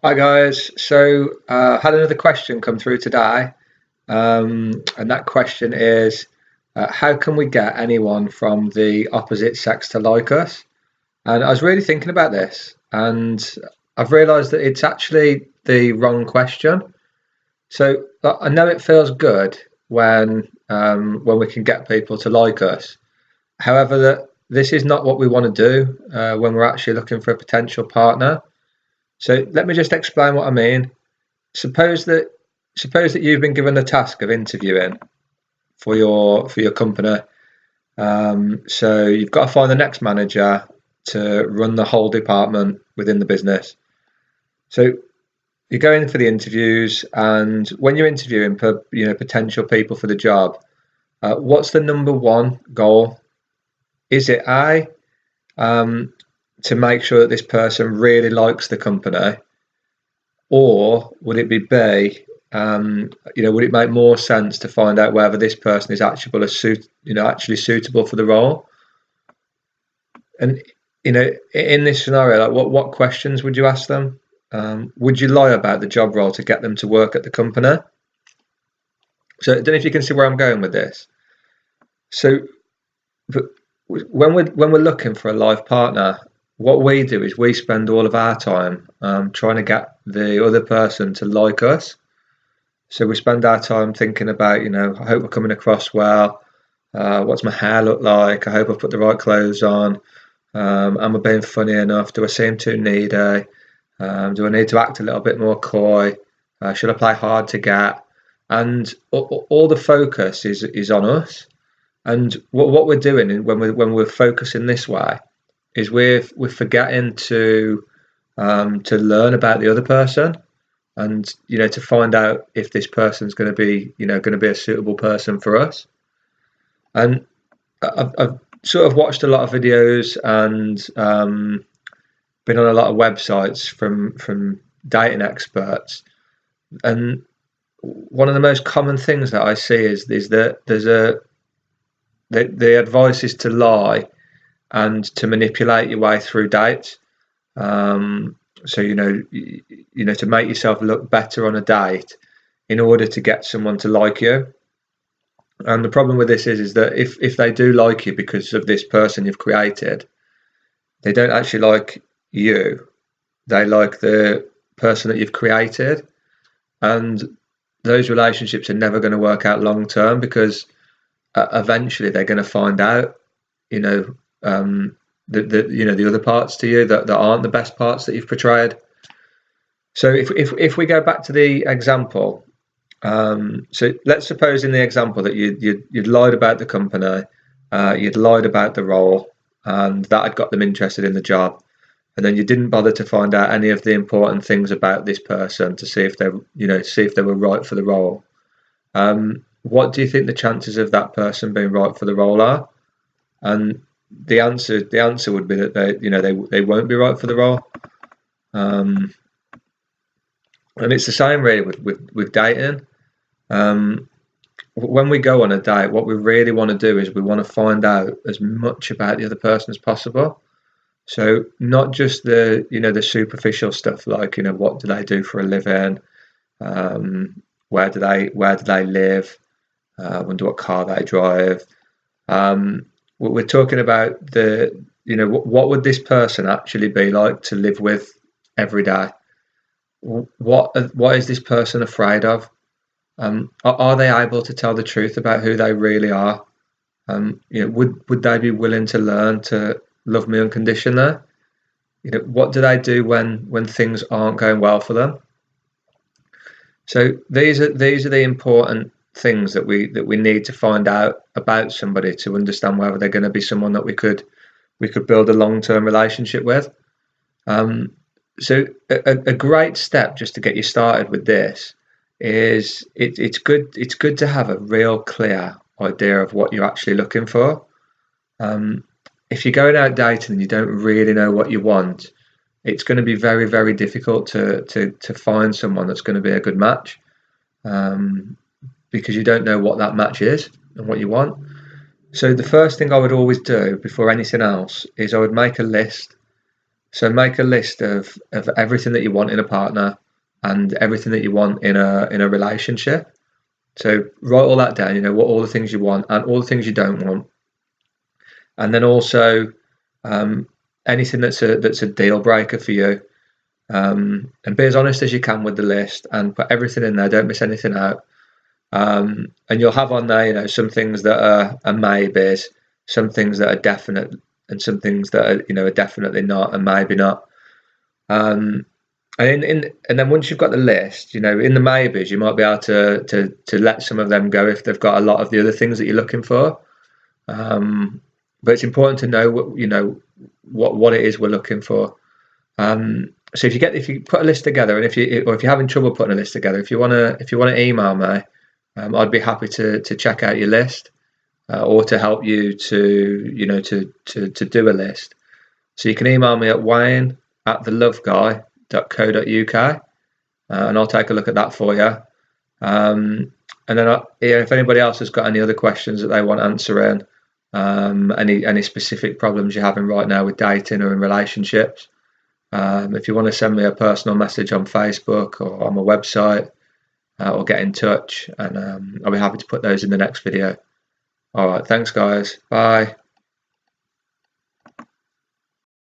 Hi guys. Had another question come through today, and that question is, how can we get anyone from the opposite sex to like us? And I was really thinking about this, and I've realised that it's actually the wrong question. I know it feels good when we can get people to like us. However, that this is not what we want to do when we're actually looking for a potential partner. So let me just explain what I mean. Suppose that suppose that you've been given the task of interviewing for your company. So you've got to find the next manager to run the whole department within the business. So you go in for the interviews, and when you're interviewing for potential people for the job, what's the number one goal? Is it um, to make sure that this person really likes the company, or would it be B? Would it make more sense to find out whether this person is actually suitable for the role? And in this scenario, like what questions would you ask them? Would you lie about the job role to get them to work at the company? So I don't know if you can see where I'm going with this. So, but when we're looking for a life partner, what we do is we spend all of our time trying to get the other person to like us. So we spend our time thinking about, I hope we're coming across well. What's my hair look like? I hope I've put the right clothes on. Am I being funny enough? Do I seem too needy? Do I need to act a little bit more coy? Should I play hard to get? And all the focus is on us. And what we're doing when we're focusing this way is we're forgetting to learn about the other person, and to find out if this person's going to be a suitable person for us. And I've sort of watched a lot of videos and been on a lot of websites from dating experts, and one of the most common things that I see is that the advice is to lie and to manipulate your way through dates. So to make yourself look better on a date in order to get someone to like you. And the problem with this is that if they do like you because of this person you've created, they don't actually like you. They like the person that you've created, and those relationships are never going to work out long term because eventually they're going to find out, you know, the other parts to you that aren't the best parts that you've portrayed. So if we go back to the example, so let's suppose in the example that you'd lied about the company, you'd lied about the role, and that had got them interested in the job, and then you didn't bother to find out any of the important things about this person to see if they were right for the role. What do you think the chances of that person being right for the role are? And the answer would be that they won't be right for the role. Um, and it's the same really with dating. Um, when we go on a date, what we really want to do is we want to find out as much about the other person as possible. So not just the superficial stuff like what do they do for a living, where do they live, wonder what car they drive. We're talking about what would this person actually be like to live with every day? What is this person afraid of? Are they able to tell the truth about who they really are? Would they be willing to learn to love me unconditionally? What do they do when things aren't going well for them? So these are the important things that we need to find out about somebody to understand whether they're going to be someone that we could build a long-term relationship with. Um, so a great step just to get you started with this is it's good to have a real clear idea of what you're actually looking for. Um, if you're going out dating and you don't really know what you want, it's going to be very, very difficult to find someone that's going to be a good match, um, because you don't know what that match is and what you want. So the first thing I would always do before anything else is I would make a list. So make a list of everything that you want in a partner and everything that you want in a relationship. So write all that down, what all the things you want and all the things you don't want. And then also anything that's a deal breaker for you. And be as honest as you can with the list and put everything in there. Don't miss anything out. And you'll have on there, some things that are maybes, some things that are definite, and some things that are, are definitely not and maybe not. And then once you've got the list, in the maybes, you might be able to let some of them go if they've got a lot of the other things that you're looking for. But it's important to know what it is we're looking for. So if you put a list together, and if you're having trouble putting a list together, if you wanna email me, I'd be happy to check out your list or to help you to do a list. So you can email me at wayne@theloveguy.co.uk, and I'll take a look at that for you. And then if anybody else has got any other questions that they want answering, any specific problems you're having right now with dating or in relationships, if you want to send me a personal message on Facebook or on my website, or get in touch, and I'll be happy to put those in the next video. All right, thanks guys. Bye.